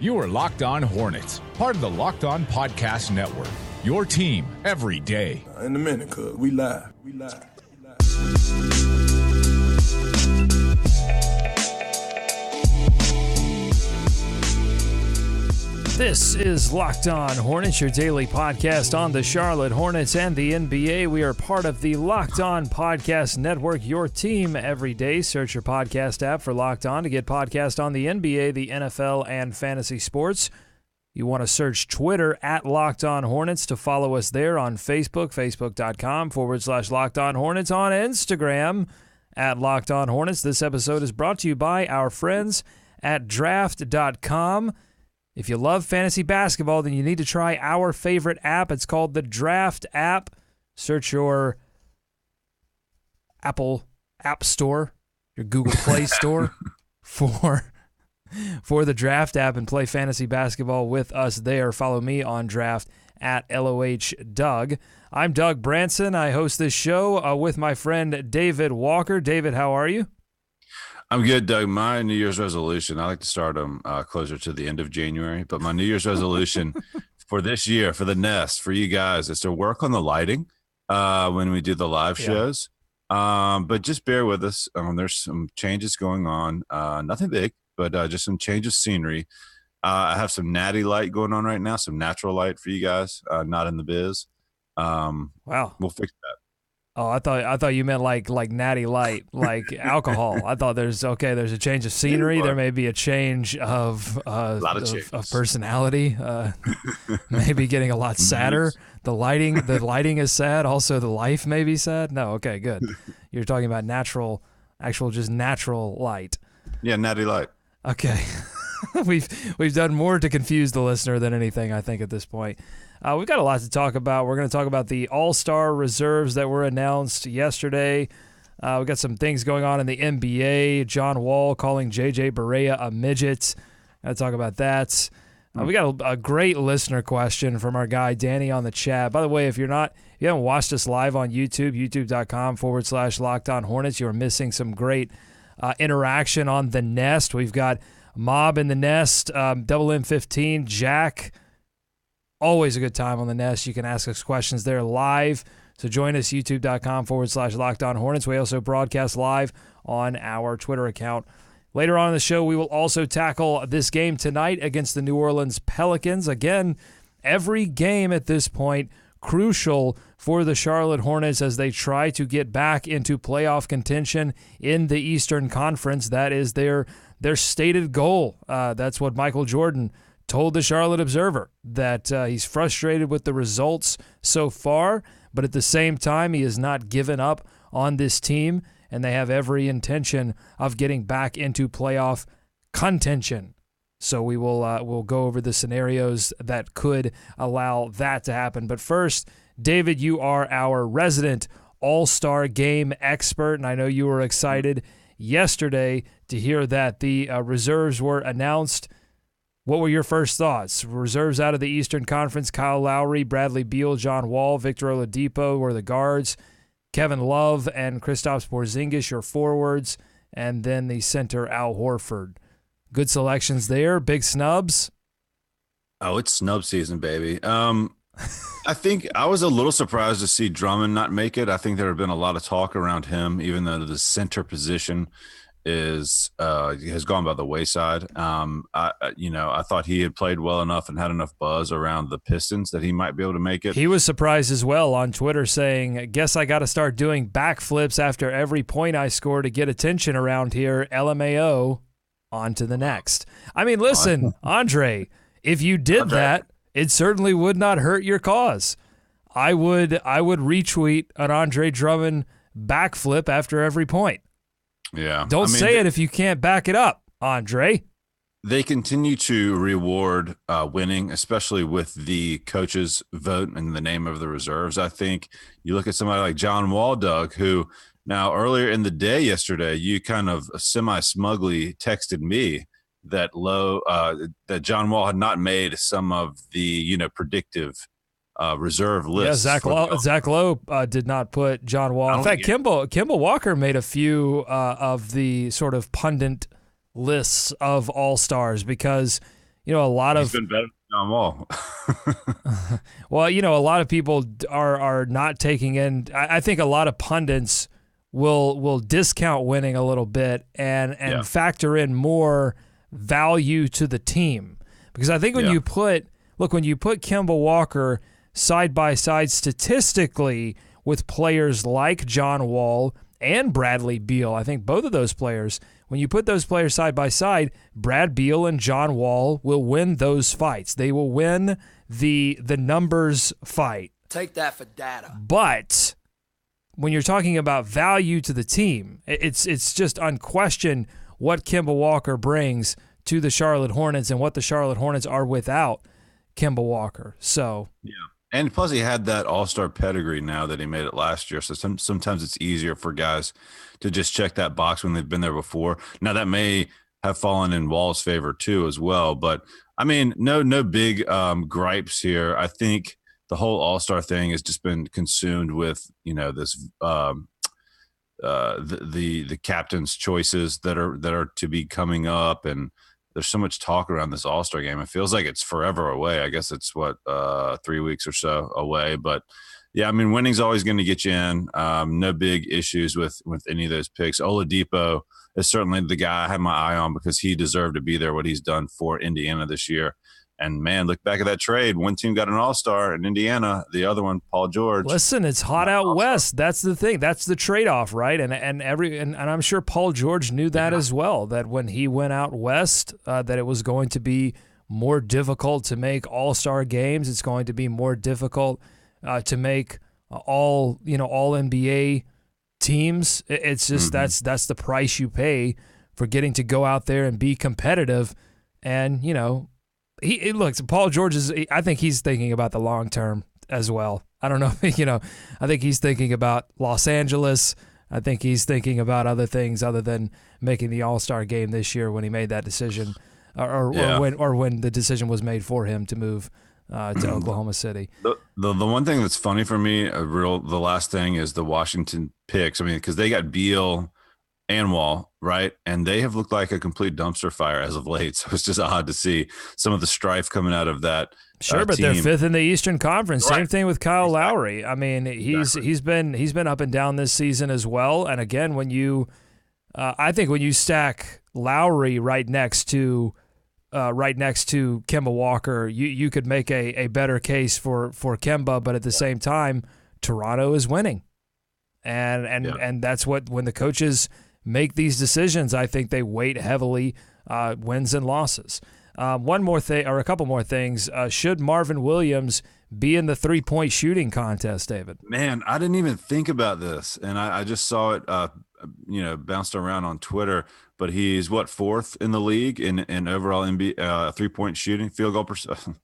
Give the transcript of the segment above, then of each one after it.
You are Locked On Hornets, part of the Locked On Podcast Network. Your team every day. In a minute, cuz we live. This is Locked On Hornets, your daily podcast on the Charlotte Hornets and the NBA. We are part of the Locked On Podcast Network, your team every day. Search your podcast app for Locked On to get podcast on the NBA, the NFL, and fantasy sports. You want to search Twitter at Locked On Hornets to follow us there on Facebook, facebook.com/Locked On Hornets, on Instagram at Locked On Hornets. This episode is brought to you by our friends at draft.com. If you love fantasy basketball, then you need to try our favorite app. It's called the Draft app. Search your Apple App Store, your Google Play Store for the Draft app and play fantasy basketball with us there. Follow me on Draft at LOH Doug. I'm Doug Branson. I host this show with my friend David Walker. David, how are you? I'm good, Doug. My New Year's resolution, I like to start them closer to the end of January, but my New Year's resolution for this year, for the Nest, for you guys, is to work on the lighting when we do the live shows. But just bear with us. There's some changes going on. Nothing big, but just some change of scenery. I have some natty light going on right now, some natural light for you guys, not in the biz. Wow. We'll fix that. Oh, I thought you meant like Natty Light, like alcohol. I thought there's a change of scenery. There may be a change of personality. Maybe getting a lot sadder. The lighting is sad. Also, the life may be sad. No, okay, good. You're talking about just natural light. Yeah, Natty Light. Okay. We've done more to confuse the listener than anything, I think, at this point. We've got a lot to talk about. We're going to talk about the All-Star reserves that were announced yesterday. We've got some things going on in the NBA. John Wall calling J.J. Barea a midget. Got to talk about that. We got a great listener question from our guy Danny on the chat. By the way, if you haven't watched us live on YouTube, youtube.com/Locked On Hornets, you're missing some great interaction on the Nest. We've got Mob in the Nest, Double M15, Jack. Always a good time on the Nest. You can ask us questions there live. So join us, youtube.com/Locked On Hornets. We also broadcast live on our Twitter account. Later on in the show, we will also tackle this game tonight against the New Orleans Pelicans. Again, every game at this point crucial for the Charlotte Hornets as they try to get back into playoff contention in the Eastern Conference. That is their stated goal. That's what Michael Jordan told the Charlotte Observer, that he's frustrated with the results so far, but at the same time, he has not given up on this team, and they have every intention of getting back into playoff contention. So we'll go over the scenarios that could allow that to happen. But first, David, you are our resident All-Star Game expert, and I know you were excited yesterday to hear that the reserves were announced. What were your first thoughts? Reserves out of the Eastern Conference: Kyle Lowry, Bradley Beal, John Wall, Victor Oladipo were the guards, Kevin Love and Kristaps Porzingis your forwards, and then the center Al Horford. Good selections there. Big snubs. Oh, it's snub season, baby. I think I was a little surprised to see Drummond not make it. I think there have been a lot of talk around him, even though the center position has gone by the wayside. I thought he had played well enough and had enough buzz around the Pistons that he might be able to make it. He was surprised as well on Twitter, saying, "Guess I got to start doing backflips after every point I score to get attention around here. LMAO, on to the next." I mean, listen, Andre, if you did that, it certainly would not hurt your cause. I would retweet an Andre Drummond backflip after every point. Yeah. Don't say it if you can't back it up, Andre. They continue to reward winning, especially with the coaches' vote in the name of the reserves. I think you look at somebody like John Wall, Doug, who now earlier in the day yesterday, you kind of semi-smugly texted me that John Wall had not made some of the predictive reserve Yeah, lists. Zach Lowe did not put John Wall. In fact, Kimball Walker made a few of the sort of pundit lists of all-stars because, a lot he's been better than John Wall. Well, a lot of people are not taking in. I think a lot of pundits will discount winning a little bit and factor in more value to the team, because I think when you put Kemba Walker side by side statistically with players like John Wall and Bradley Beal, I think both of those players, when you put those players side by side, Brad Beal and John Wall will win those fights. They will win the numbers fight. Take that for data. But when you're talking about value to the team, it's just unquestioned what Kemba Walker brings to the Charlotte Hornets and what the Charlotte Hornets are without Kemba Walker. So and plus he had that all-star pedigree now that he made it last year. So sometimes it's easier for guys to just check that box when they've been there before. Now that may have fallen in Wall's favor too as well. But I mean, no big gripes here. I think the whole all-star thing has just been consumed with, this the captain's choices that are to be coming up, and there's so much talk around this all-star game. It feels like it's forever away. I guess it's 3 weeks or so away, but yeah, I mean, winning's always going to get you in. No big issues with any of those picks. Oladipo is certainly the guy I have my eye on because he deserved to be there, what he's done for Indiana this year. And, man, look back at that trade. One team got an all-star in Indiana. The other one, Paul George. Listen, it's hot out west. That's the thing. That's the trade-off, right? And I'm sure Paul George knew that as well, that when he went out west, that it was going to be more difficult to make all-star games. It's going to be more difficult to make all NBA teams. It's just that's the price you pay for getting to go out there and be competitive. And, He looks. Paul George I think he's thinking about the long term as well. I don't know. I think he's thinking about Los Angeles. I think he's thinking about other things other than making the All-Star game this year when he made that decision, or when the decision was made for him to move to Oklahoma City. The one thing that's funny for me, the last thing is the Washington picks. I mean, because they got Beal and Wall, right? And they have looked like a complete dumpster fire as of late. So it's just odd to see some of the strife coming out of that. Sure, but team. They're fifth in the Eastern Conference. Right. Same thing with Kyle Lowry. I mean, he's been up and down this season as well. And again, when you, I think when you stack Lowry right next to Kemba Walker, you could make a better case for Kemba. But at the same time, Toronto is winning, and that's what when the coaches make these decisions, I think they weight heavily wins and losses. One more thing, or a couple more things. Should Marvin Williams be in the 3-point shooting contest, David? Man, I didn't even think about this, and I just saw it, bounced around on Twitter. But he's fourth in the league in overall NBA 3-point shooting, field goal percent.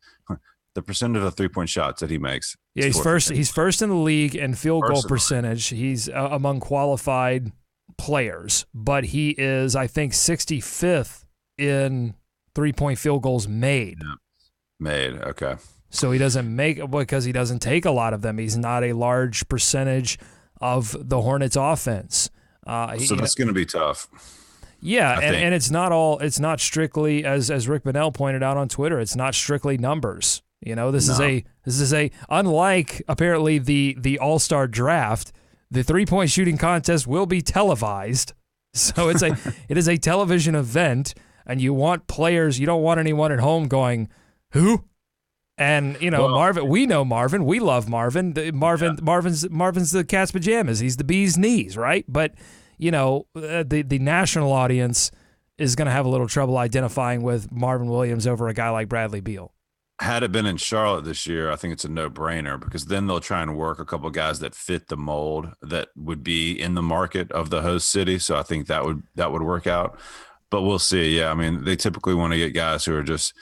The percentage of 3-point shots that he makes. Yeah, he's first. He's first in the league in field goal percentage. He's among qualified players, but he is, I think, 65th in 3-point field goals made. Yeah. Made, okay. So he doesn't make, because he doesn't take a lot of them. He's not a large percentage of the Hornets' offense. So that's going to be tough. Yeah, and it's not strictly, as Rick Bonnell pointed out on Twitter, it's not strictly numbers. This is a unlike apparently the All-Star draft. The 3-point shooting contest will be televised, so it is a television event, and you want players. You don't want anyone at home going, "Who?" And Marvin. We know Marvin. We love Marvin. Marvin's the cat's pajamas. He's the bee's knees, right? But the national audience is going to have a little trouble identifying with Marvin Williams over a guy like Bradley Beal. Had it been in Charlotte this year, I think it's a no-brainer because then they'll try and work a couple of guys that fit the mold that would be in the market of the host city. So I think that would work out. But we'll see. Yeah, I mean, they typically want to get guys who are just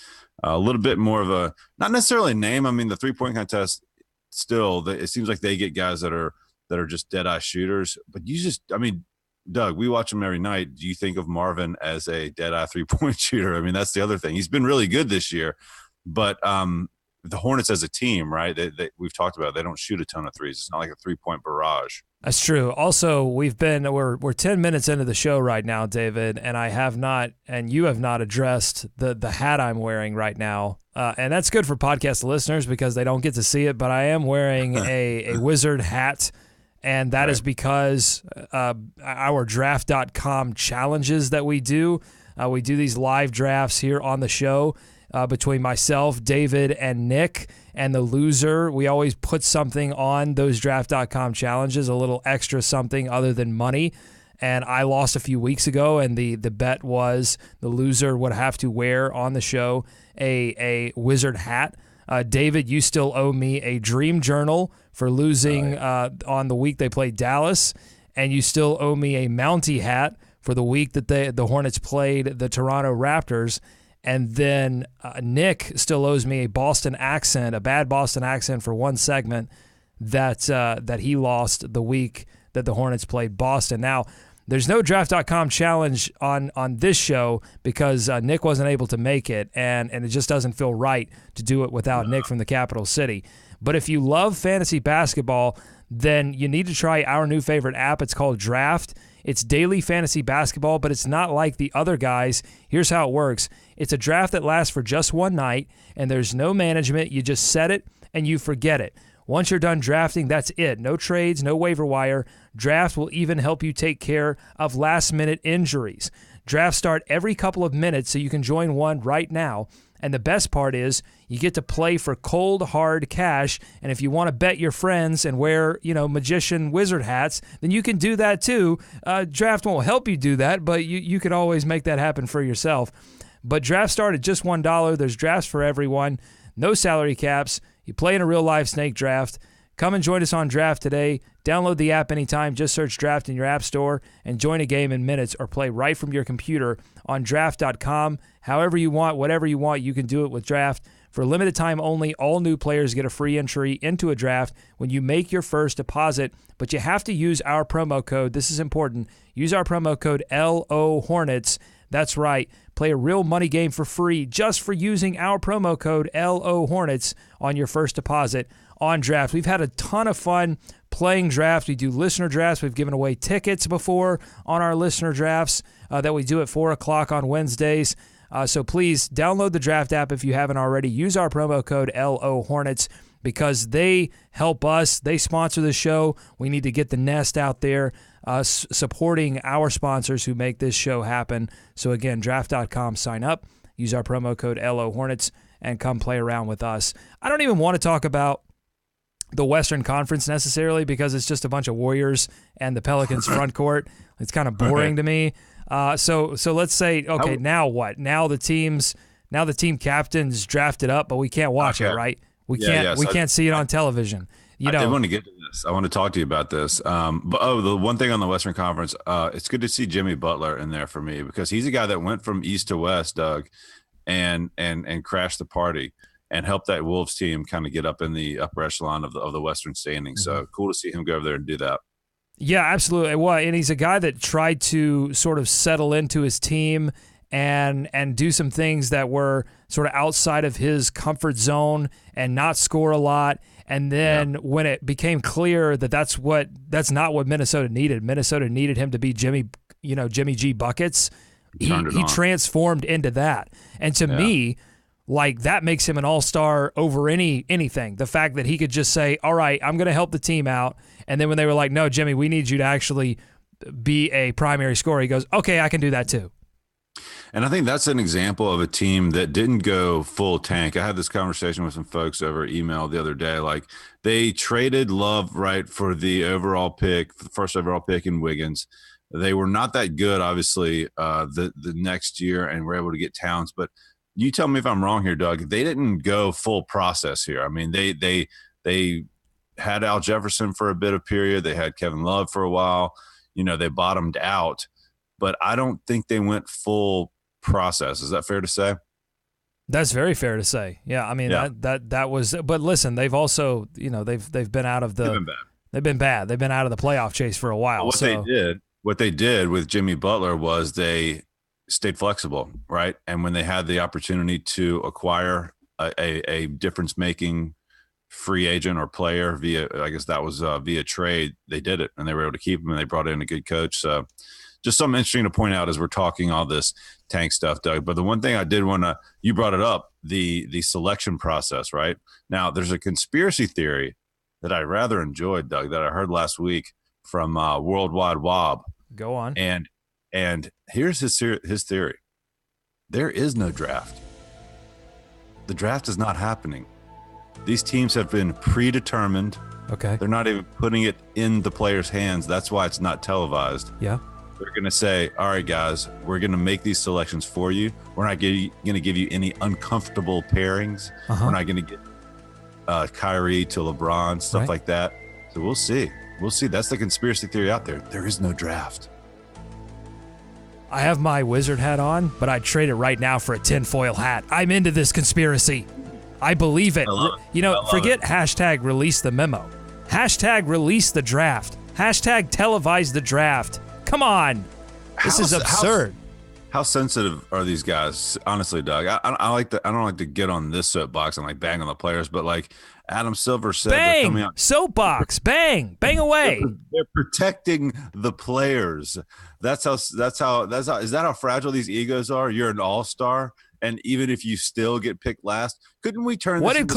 a little bit more of a, not necessarily name. I mean, the 3-point contest still, it seems like they get guys that are just dead-eye shooters. But Doug, we watch him every night. Do you think of Marvin as a dead-eye 3-point shooter? I mean, that's the other thing. He's been really good this year. But the Hornets as a team, right? We've talked about it, they don't shoot a ton of threes. It's not like a 3-point barrage. That's true. Also, we're 10 minutes into the show right now, David, and I have not, and you have not addressed the hat I'm wearing right now. And that's good for podcast listeners because they don't get to see it, but I am wearing a Wizard hat, and that is because our draft.com challenges that we do these live drafts here on the show between myself, David, and Nick. And the loser, we always put something on those draft.com challenges, a little extra something other than money. And I lost a few weeks ago, and the bet was the loser would have to wear on the show a Wizard hat. David, you still owe me a dream journal for losing on the week they played Dallas, and you still owe me a Mountie hat for the week that the Hornets played the Toronto Raptors. And then Nick still owes me a bad Boston accent for one segment that he lost the week that the Hornets played Boston. Now, there's no draft.com challenge on this show because Nick wasn't able to make it, and it just doesn't feel right to do it without Nick from the capital city. But if you love fantasy basketball, then you need to try our new favorite app. It's called Draft. It's daily fantasy basketball, but it's not like the other guys. Here's how it works. It's a draft that lasts for just one night, and there's no management. You just set it, and you forget it. Once you're done drafting, that's it. No trades, no waiver wire. Draft will even help you take care of last-minute injuries. Drafts start every couple of minutes, so you can join one right now. And the best part is you get to play for cold, hard cash. And if you want to bet your friends and wear, magician wizard hats, then you can do that too. Draft won't help you do that, but you can always make that happen for yourself. But drafts start at just $1. There's drafts for everyone. No salary caps. You play in a real-life snake draft. Come and join us on Draft today. Download the app anytime. Just search Draft in your app store and join a game in minutes or play right from your computer on draft.com. However you want, whatever you want, you can do it with Draft. For a limited time only, all new players get a free entry into a draft when you make your first deposit, but you have to use our promo code. This is important. Use our promo code LO Hornets. That's right. Play a real money game for free just for using our promo code LO Hornets on your first deposit on Draft. We've had a ton of fun playing drafts. We do listener drafts. We've given away tickets before on our listener drafts that we do at 4 o'clock on Wednesdays. So please download the Draft app if you haven't already. Use our promo code LO Hornets because they help us. They sponsor the show. We need to get the nest out there supporting our sponsors who make this show happen. So again, draft.com, sign up, use our promo code LO Hornets, and come play around with us. I don't even want to talk about the Western Conference necessarily because it's just a bunch of Warriors and the Pelicans front court. It's kind of boring to me. So let's say, okay, now what? Now the team captain's drafted up, but we can't watch it, right? We can't see it on television. I did want to get to this. I want to talk to you about this. But the one thing on the Western Conference, it's good to see Jimmy Butler in there for me because he's a guy that went from east to west, Doug, and crashed the party and helped that Wolves team kind of get up in the upper echelon of the Western standings. So cool to see him go over there and do that. Yeah, absolutely. Well, and he's a guy that tried to sort of settle into his team and do some things that were sort of outside of his comfort zone and not score a lot. And then when it became clear that that's not what Minnesota needed. Minnesota needed him to be Jimmy G buckets. He transformed into that. And to me, like that makes him an all-star over anything. The fact that he could just say, all right, I'm going to help the team out. And then when they were like, no, Jimmy, we need you to actually be a primary scorer, he goes, okay, I can do that too. And I think that's an example of a team that didn't go full tank. I had this conversation with some folks over email the other day. Like they traded Love right for the first overall pick in Wiggins. They were not that good, obviously, the next year, and were able to get Towns. But you tell me if I'm wrong here, Doug. They didn't go full process here. I mean, they had Al Jefferson for a bit of period. They had Kevin Love for a while. They bottomed out. But I don't think they went full process. Is that fair to say? That's very fair to say. Yeah, I mean that was. But listen, they've also they've been out of the. They've been bad. They've been out of the playoff chase for a while. What they did with Jimmy Butler was they stayed flexible, right? And when they had the opportunity to acquire a difference-making free agent or player via, I guess that was via trade, they did it and they were able to keep him and they brought in a good coach. So just something interesting to point out as we're talking all this tank stuff, Doug. But the one thing I did want to, you brought it up, the selection process, right? Now there's a conspiracy theory that I rather enjoyed, Doug, that I heard last week from Worldwide Wob. Go on. And here's his theory. There is no draft. The draft is not happening. These teams have been predetermined. Okay. They're not even putting it in the players' hands. That's why it's not televised. Yeah. They're going to say, all right, guys, we're going to make these selections for you. We're not going to give you any uncomfortable pairings. We're not going to get Kyrie to LeBron, stuff like that. So we'll see. We'll see. That's the conspiracy theory out there. There is no draft. I have my wizard hat on, but I'd trade it right now for a tinfoil hat. I'm into this conspiracy. I believe it. Forget hashtag release the memo. Hashtag release the draft. Hashtag televise the draft. Come on. This is absurd. How sensitive are these guys? Honestly, Doug, I don't like to get on this soapbox and like bang on the players, but like Adam Silver said, they're coming out. Soapbox, bang away. They're protecting the players. Is that how fragile these egos are? You're an all-star, and even if you still get picked last, couldn't we turn? What did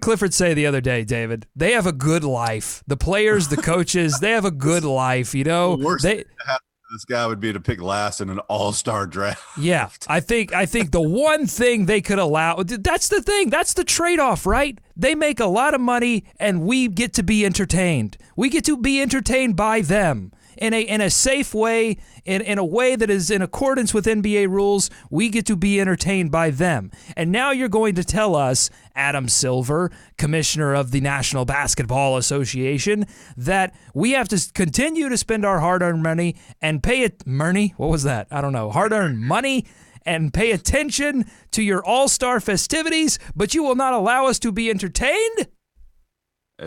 Clifford say the other day, David? They have a good life. The players, the coaches, they have a good life. You know, this guy would be to pick last in an all-star draft. Yeah, I think the one thing they could allow, that's the thing, that's the trade-off, right? They make a lot of money and we get to be entertained. We get to be entertained by them. In a safe way, in a way that is in accordance with NBA rules, we get to be entertained by them. And now you're going to tell us, Adam Silver, commissioner of the National Basketball Association, that we have to continue to spend our hard-earned money and pay it, what was that? I don't know. Hard-earned money and pay attention to your all-star festivities, but you will not allow us to be entertained?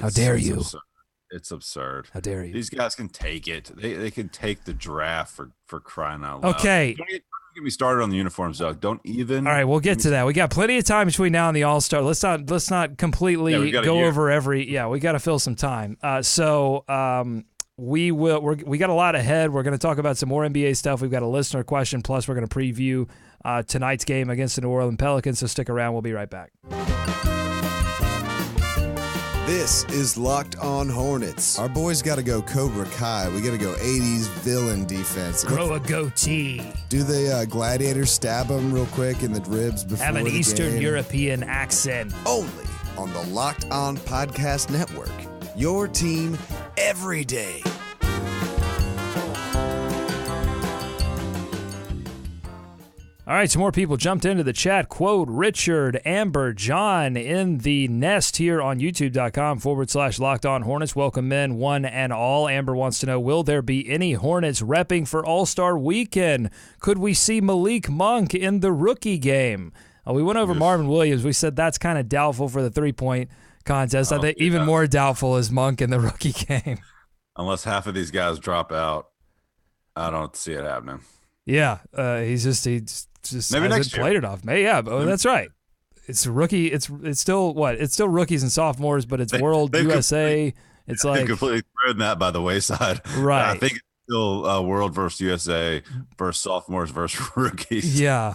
How dare you? It's absurd. How dare you? These guys can take it. They can take the draft for crying out loud. Okay. Don't get me started on the uniforms, Doug. Don't even. All right, we'll get to that. We got plenty of time between now and the All-Star. Let's not completely go over every. Yeah, we got to fill some time. We got a lot ahead. We're going to talk about some more NBA stuff. We've got a listener question. Plus, we're going to preview tonight's game against the New Orleans Pelicans. So stick around. We'll be right back. This is Locked On Hornets. Our boys got to go Cobra Kai. We got to go 80s villain defense. Grow a goatee. Do the gladiator stab them real quick in the ribs before have an the Eastern game? European accent. Only on the Locked On Podcast Network. Your team every day. All right, some more people jumped into the chat. Quote, Richard, Amber, John in the nest here on youtube.com/Locked On Hornets. Welcome in one and all. Amber wants to know, will there be any Hornets repping for All-Star Weekend? Could we see Malik Monk in the rookie game? We went over Marvin Williams. We said that's kind of doubtful for the three-point contest. I think even more doubtful is Monk in the rookie game. Unless half of these guys drop out, I don't see it happening. Yeah, he's just maybe next year. Played it off. That's right. It's rookie. It's still what? It's still rookies and sophomores, but it's World USA. It's like completely thrown that by the wayside. Right. I think it's still World versus USA versus sophomores versus rookies. Yeah.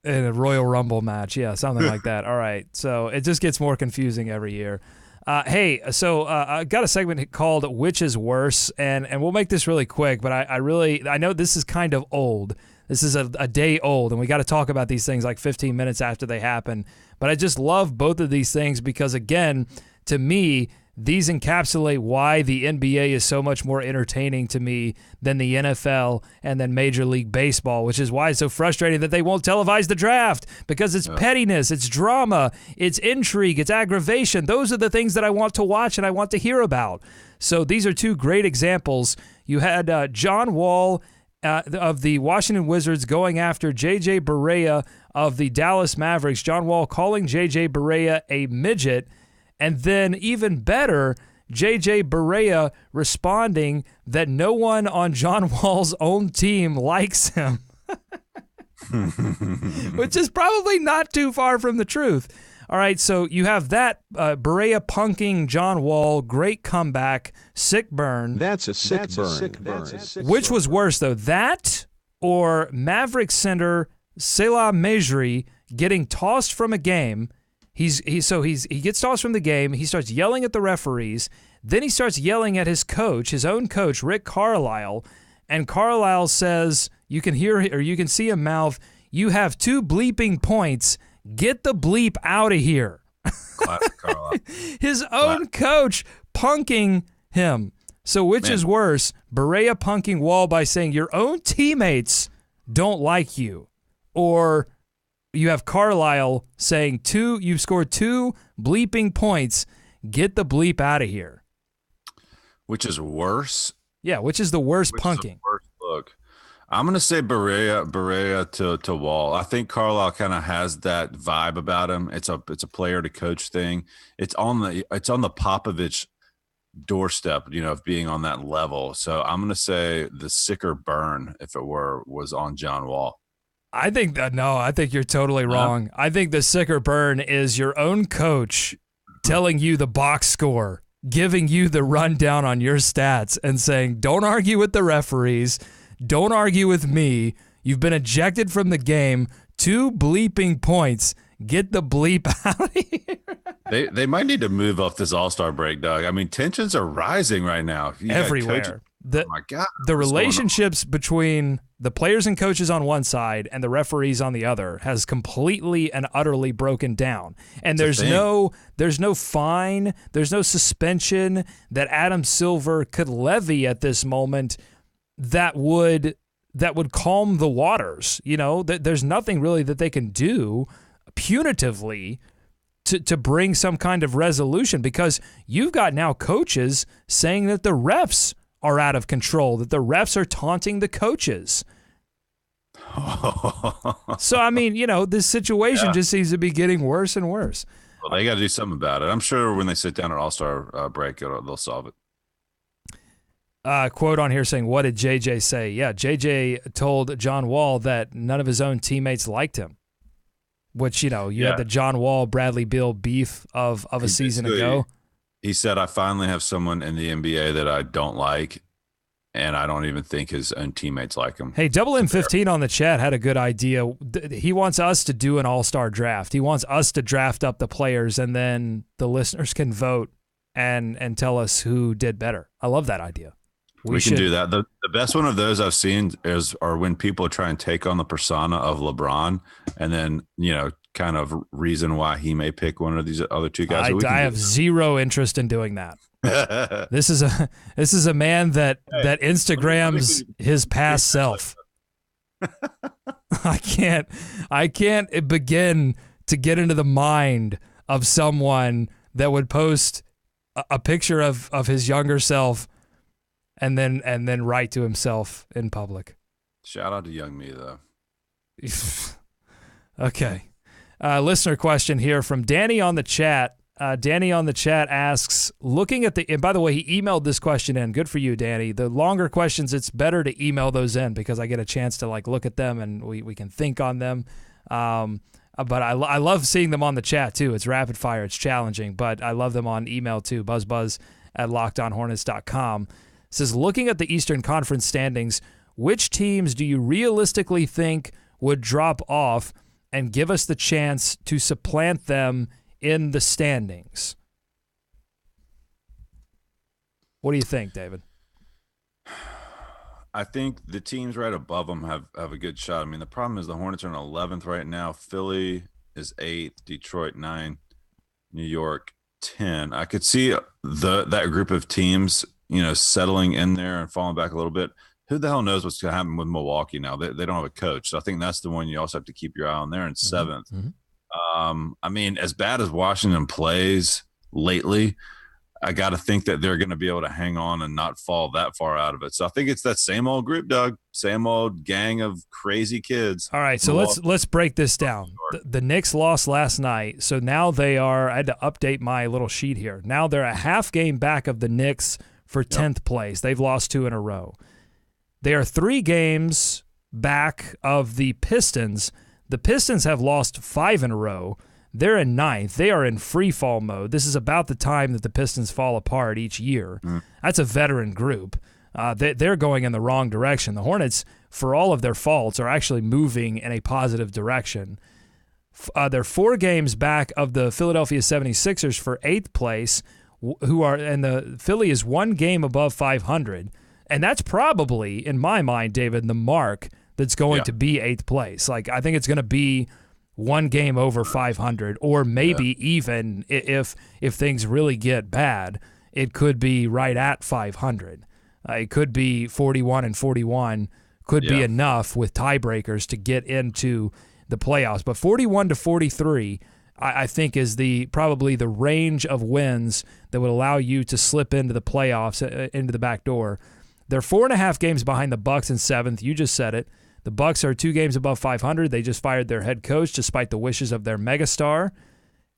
In a Royal Rumble match. Yeah, something like that. All right. So it just gets more confusing every year. I got a segment called Which is Worse, and we'll make this really quick, but I know this is kind of old. This is a day old, and we got to talk about these things like 15 minutes after they happen. But I just love both of these things because, again, to me, these encapsulate why the NBA is so much more entertaining to me than the NFL and then Major League Baseball, which is why it's so frustrating that they won't televise the draft, because it's pettiness, it's drama, it's intrigue, it's aggravation. Those are the things that I want to watch and I want to hear about. So these are two great examples. You had John Wall of the Washington Wizards going after J.J. Barea of the Dallas Mavericks. John Wall calling J.J. Barea a midget. And then even better, J.J. Barea responding that no one on John Wall's own team likes him. which is probably not too far from the truth. All right, so you have that Berea punking John Wall, great comeback, sick burn. That's a sick burn. Which was worse, though, that or Maverick center Selah Mejri getting tossed from a game? He gets tossed from the game. He starts yelling at the referees. Then he starts yelling at his coach, his own coach, Rick Carlisle. And Carlisle says, you can hear or you can see him mouth, "You have 2 bleeping points. Get the bleep out of here." Classic Carlisle. His own coach punking him. So which is worse, Berea punking Wall by saying your own teammates don't like you, or you have Carlisle saying you've scored 2 bleeping points. Get the bleep out of here. Which is worse? Yeah, which is the worst punking? Worst look. I'm gonna say Berea to Wall. I think Carlisle kind of has that vibe about him. It's a player to coach thing. It's on the Popovich doorstep, of being on that level. So I'm gonna say the sicker burn, if it was on John Wall. I think you're totally wrong. I think the sicker burn is your own coach telling you the box score, giving you the rundown on your stats, and saying, "Don't argue with the referees. Don't argue with me. You've been ejected from the game. 2 bleeping points. Get the bleep out of here." They might need to move off this All-Star break, Doug. I mean, tensions are rising right now. Everywhere. Oh my God. The relationships between the players and coaches on one side and the referees on the other has completely and utterly broken down. And there's no fine, there's no suspension that Adam Silver could levy at this moment that would calm the waters. There's nothing really that they can do punitively to bring some kind of resolution, because you've got now coaches saying that the refs are out of control, that the refs are taunting the coaches. So, I mean, this situation just seems to be getting worse and worse. Well, they got to do something about it. I'm sure when they sit down at All-Star break, they'll solve it. Quote on here saying, "What did JJ say?" Yeah, JJ told John Wall that none of his own teammates liked him, which, you had the John Wall, Bradley Beal beef of a season ago. He said, "I finally have someone in the NBA that I don't like, and I don't even think his own teammates like him." Hey, Double M15 on the chat had a good idea. He wants us to do an all-star draft. He wants us to draft up the players, and then the listeners can vote and tell us who did better. I love that idea. We can do that. The best one of those I've seen are when people try and take on the persona of LeBron, and then, kind of reason why he may pick one of these other 2 guys. I have zero interest in doing that. This is a man that Instagrams his past self. I can't begin to get into the mind of someone that would post a picture of his younger self and then write to himself in public. Shout out to young me, though. Okay. Listener question here from Danny on the chat. Danny on the chat asks, looking at and by the way, he emailed this question in. Good for you, Danny. The longer questions, it's better to email those in because I get a chance to look at them and we can think on them. But I love seeing them on the chat too. It's rapid fire. It's challenging, but I love them on email too. buzzbuzz@lockedonhornets.com. It says, looking at the Eastern Conference standings, which teams do you realistically think would drop off and give us the chance to supplant them in the standings? What do you think, David? I think the teams right above them have a good shot. I mean, the problem is the Hornets are in 11th right now. Philly is 8th, Detroit 9, New York 10. I could see that group of teams, settling in there and falling back a little bit. Who the hell knows what's going to happen with Milwaukee now? They don't have a coach. So I think that's the one you also have to keep your eye on there in 7th. Mm-hmm. I mean, as bad as Washington plays lately, I got to think that they're going to be able to hang on and not fall that far out of it. So I think it's that same old group, Doug, same old gang of crazy kids. All right, so let's break this down. The Knicks lost last night, so now I had to update my little sheet here. Now they're a half game back of the Knicks for 10th place. They've lost 2 in a row. They are 3 games back of the Pistons. The Pistons have lost 5 in a row. They're in 9th. They are in free fall mode. This is about the time that the Pistons fall apart each year. That's a veteran group. They're going in the wrong direction. The Hornets, for all of their faults, are actually moving in a positive direction. They're 4 games back of the Philadelphia 76ers for 8th place, and the Philly is 1 game above 500. And that's probably, in my mind, David, the mark that's going to be 8th place. Like, I think it's going to be 1 game over 500, or maybe even if things really get bad, it could be right at 500. It could be 41 and 41, could be enough with tiebreakers to get into the playoffs. But 41 to 43, I think, is probably the range of wins that would allow you to slip into the playoffs, into the back door. They're 4.5 games behind the Bucks in 7th. You just said it. The Bucks are 2 games above 500. They just fired their head coach despite the wishes of their megastar.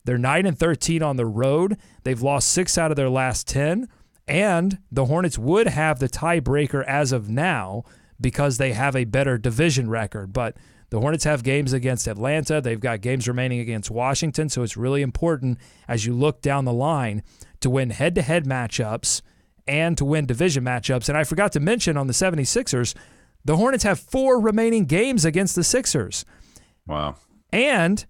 They're 9-13 on the road. They've lost 6 out of their last 10. And the Hornets would have the tiebreaker as of now because they have a better division record. But the Hornets have games against Atlanta. They've got games remaining against Washington. So it's really important as you look down the line to win head-to-head matchups and to win division matchups. And I forgot to mention on the 76ers, the Hornets have 4 remaining games against the Sixers. Wow. And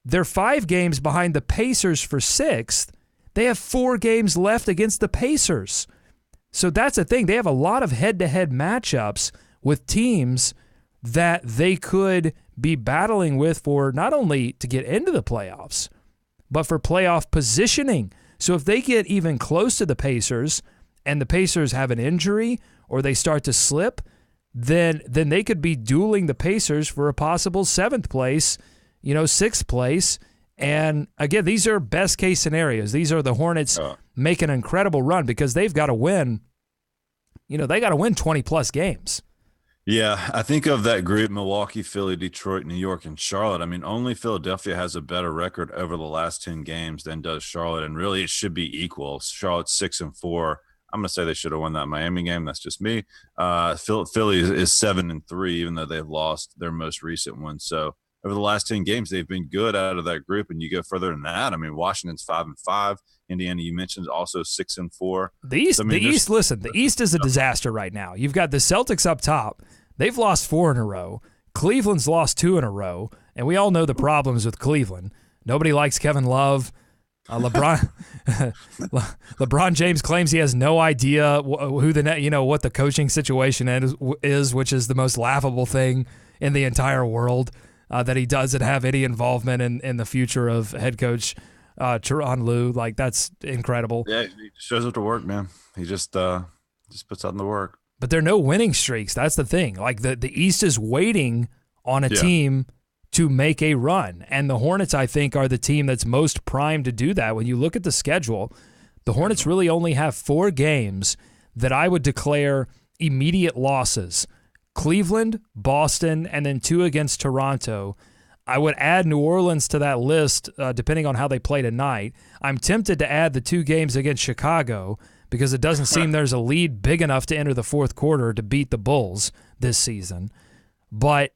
they're 5 games behind the Pacers for 6th. They have 4 games left against the Pacers. So that's the thing. They have a lot of head-to-head matchups with teams that they could be battling with for not only to get into the playoffs, but for playoff positioning. So if they get even close to the Pacers and the Pacers have an injury or they start to slip, then they could be dueling the Pacers for a possible 7th place, 6th place. And again, these are best case scenarios. These are the Hornets make an incredible run because they've got to win. They got to win 20 plus games. Yeah, I think of that group: Milwaukee, Philly, Detroit, New York, and Charlotte. I mean, only Philadelphia has a better record over the last 10 games than does Charlotte, and really it should be equal. Charlotte's 6-4. I'm going to say they should have won that Miami game. That's just me. Philly is 7-3, even though they've lost their most recent one. So over the last 10 games, they've been good out of that group. And you go further than that. I mean, Washington's 5-5. Indiana, you mentioned, also 6-4. The East, the East is a disaster right now. You've got the Celtics up top. They've lost 4 in a row. Cleveland's lost 2 in a row. And we all know the problems with Cleveland. Nobody likes Kevin Love. LeBron James claims he has no idea what the coaching situation is, which is the most laughable thing in the entire world. That he doesn't have any involvement in the future of head coach Tyronn Lue. Like, that's incredible. Yeah, he shows up to work, man. He just puts out in the work. But there are no winning streaks. That's the thing. Like, the East is waiting on a team to make a run. And the Hornets, I think, are the team that's most primed to do that. When you look at the schedule, the Hornets really only have 4 games that I would declare immediate losses. Cleveland, Boston, and then 2 against Toronto. I would add New Orleans to that list depending on how they play tonight. I'm tempted to add the 2 games against Chicago because it doesn't seem there's a lead big enough to enter the fourth quarter to beat the Bulls this season. But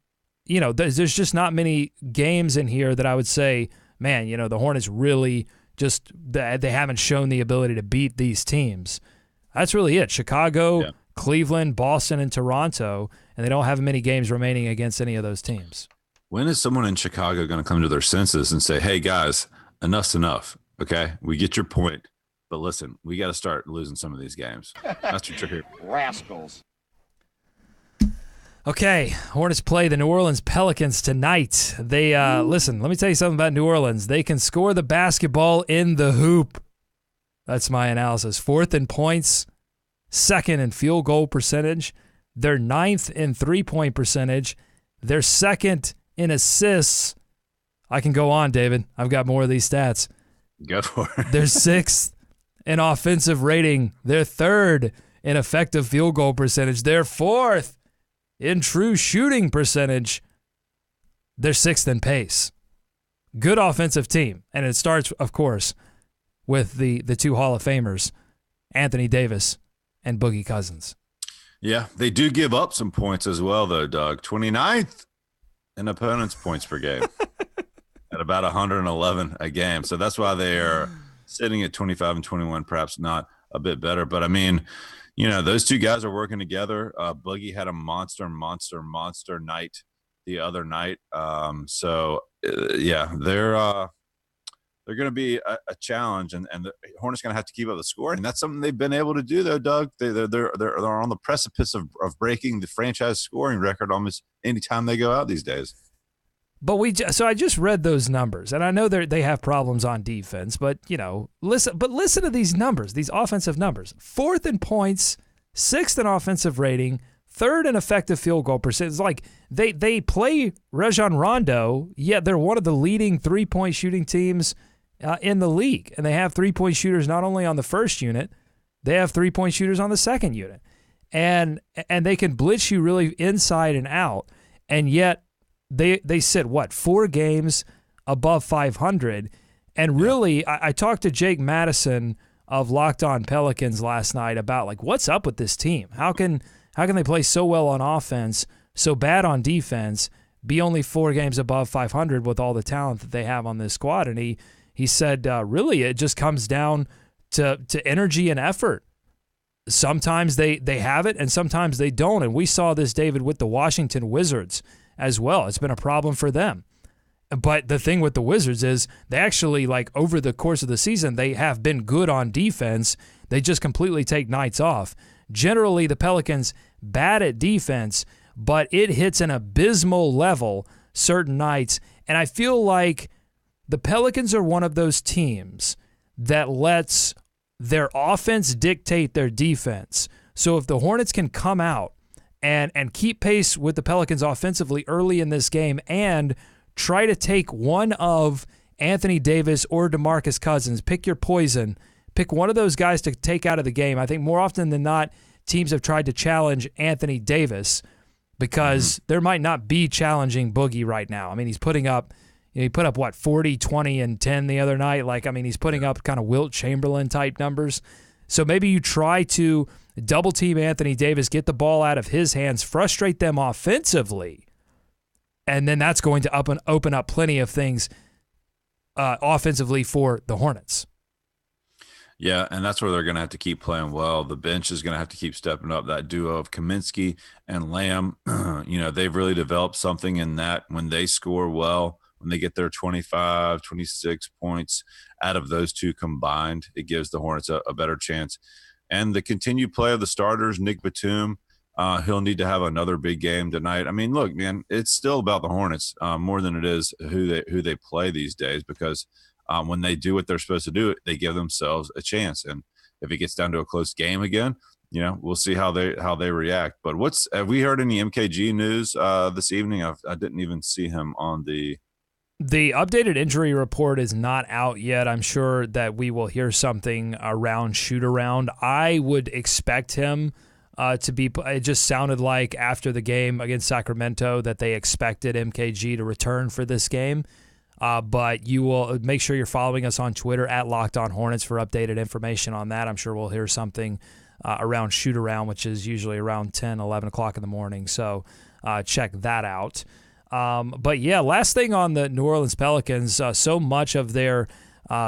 there's just not many games in here that I would say, man, the Hornets really they haven't shown the ability to beat these teams. That's really it. Chicago, Cleveland, Boston, and Toronto, and they don't have many games remaining against any of those teams. When is someone in Chicago going to come to their senses and say, hey, guys, enough's enough, okay? We get your point, but listen, we got to start losing some of these games. That's what you're here. Rascals. Okay, Hornets play the New Orleans Pelicans tonight. They listen, let me tell you something about New Orleans. They can score the basketball in the hoop. That's my analysis. 4th in points, 2nd in field goal percentage. They're 9th in three-point percentage. They're 2nd in assists. I can go on, David. I've got more of these stats. Go for it. They're 6th in offensive rating. They're 3rd in effective field goal percentage. They're 4th in true shooting percentage. They're 6th in pace. Good offensive team. And it starts, of course, with the 2 Hall of Famers, Anthony Davis and Boogie Cousins. Yeah, they do give up some points as well, though, Doug. 29th in opponents' points per game at about 111 a game. So that's why they are sitting at 25 and 21, perhaps not a bit better. But I mean, those two guys are working together. Boogie had a monster night the other night. Yeah, they're going to be a challenge, and the Hornets going to have to keep up the scoring. And that's something they've been able to do, though, Doug. They're on the precipice of breaking the franchise scoring record almost anytime they go out these days. But I just read those numbers, and I know they have problems on defense. But listen to these numbers, these offensive numbers: 4th in points, 6th in offensive rating, 3rd in effective field goal percentage. It's like they play Rajon Rondo, yet they're one of the leading 3-point shooting teams in the league, and they have 3-point shooters not only on the first unit, they have 3-point shooters on the second unit, and they can blitz you really inside and out, and yet they sit 4 games above 500, and really I talked to Jake Madison of Locked On Pelicans last night about what's up with this team. How can they play so well on offense, so bad on defense, be only 4 games above 500 with all the talent that they have on this squad? And he said, really, it just comes down to energy and effort. Sometimes they have it, and sometimes they don't. And we saw this, David, with the Washington Wizards as well. It's been a problem for them. But the thing with the Wizards is they actually, over the course of the season, they have been good on defense. They just completely take nights off. Generally, the Pelicans bad at defense, but it hits an abysmal level certain nights. And I feel like the Pelicans are one of those teams that lets their offense dictate their defense. So if the Hornets can come out and keep pace with the Pelicans offensively early in this game and try to take one of Anthony Davis or DeMarcus Cousins, pick your poison, pick one of those guys to take out of the game. I think more often than not, teams have tried to challenge Anthony Davis because there might not be challenging Boogie right now. I mean, he's putting up, he put up 40, 20, and 10 the other night. He's putting up kind of Wilt Chamberlain type numbers. So maybe you try to double team Anthony Davis, get the ball out of his hands, frustrate them offensively, and then that's going to open up plenty of things offensively for the Hornets. Yeah, and that's where they're going to have to keep playing well. The bench is going to have to keep stepping up. That duo of Kaminsky and Lamb, they've really developed something in that when they score well, when they get their 25, 26 points out of those two combined, it gives the Hornets a better chance. And the continued play of the starters, Nick Batum, he'll need to have another big game tonight. I mean, look, man, it's still about the Hornets more than it is who they play these days, because when they do what they're supposed to do, they give themselves a chance. And if it gets down to a close game again, we'll see how they react. But have we heard any MKG news this evening? I didn't even see him on the updated injury report is not out yet. I'm sure that we will hear something around shoot around. I would expect him to be. It just sounded like after the game against Sacramento that they expected MKG to return for this game. But you will make sure you're following us on Twitter at Locked On Hornets for updated information on that. I'm sure we'll hear something around shoot around, which is usually around 10, 11 o'clock in the morning. So check that out. But yeah, last thing on the New Orleans Pelicans, so much of their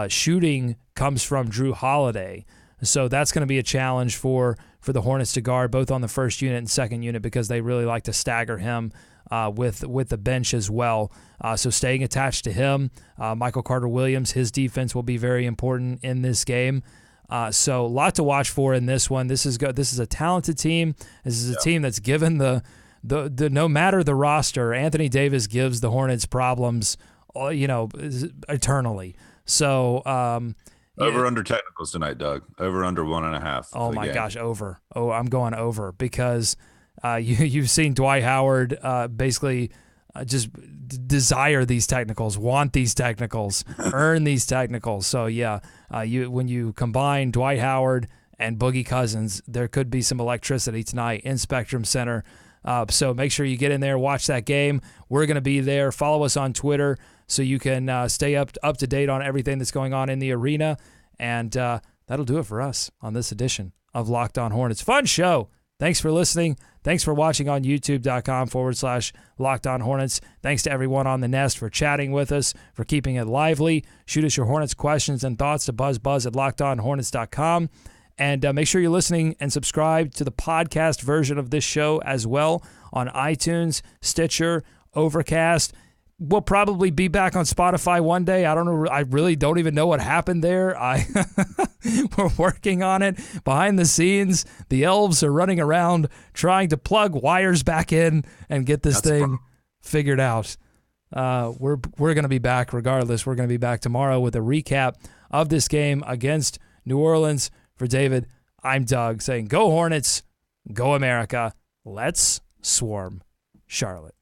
shooting comes from Drew Holiday. So that's going to be a challenge for the Hornets to guard both on the first unit and second unit, because they really like to stagger him with the bench as well. So staying attached to him, Michael Carter-Williams, his defense will be very important in this game. So a lot to watch for in this one. This is a talented team. This is a team that's given the no matter the roster, Anthony Davis gives the Hornets problems, eternally. So over under technicals tonight, Doug. Over under 1.5. Oh my gosh, over. Oh, I'm going over because you've seen Dwight Howard basically just desire these technicals, want these technicals, earn these technicals. So yeah, when you combine Dwight Howard and Boogie Cousins, there could be some electricity tonight in Spectrum Center. So make sure you get in there, watch that game. We're going to be there. Follow us on Twitter so you can stay up to date on everything that's going on in the arena. And that'll do it for us on this edition of Locked On Hornets. Fun show Thanks for listening. Thanks for watching on youtube.com/Locked On Hornets. Thanks to everyone on the Nest for chatting with us, for keeping it lively. Shoot us your Hornets questions and thoughts to buzzbuzz@lockedonhornets.com. And make sure you're listening and subscribe to the podcast version of this show as well on iTunes, Stitcher, Overcast. We'll probably be back on Spotify one day. I don't know. I really don't even know what happened there. We're working on it behind the scenes. The elves are running around trying to plug wires back in and get this thing figured out. We're going to be back regardless. We're going to be back tomorrow with a recap of this game against New Orleans. For David, I'm Doug saying, go Hornets, go America. Let's swarm Charlotte.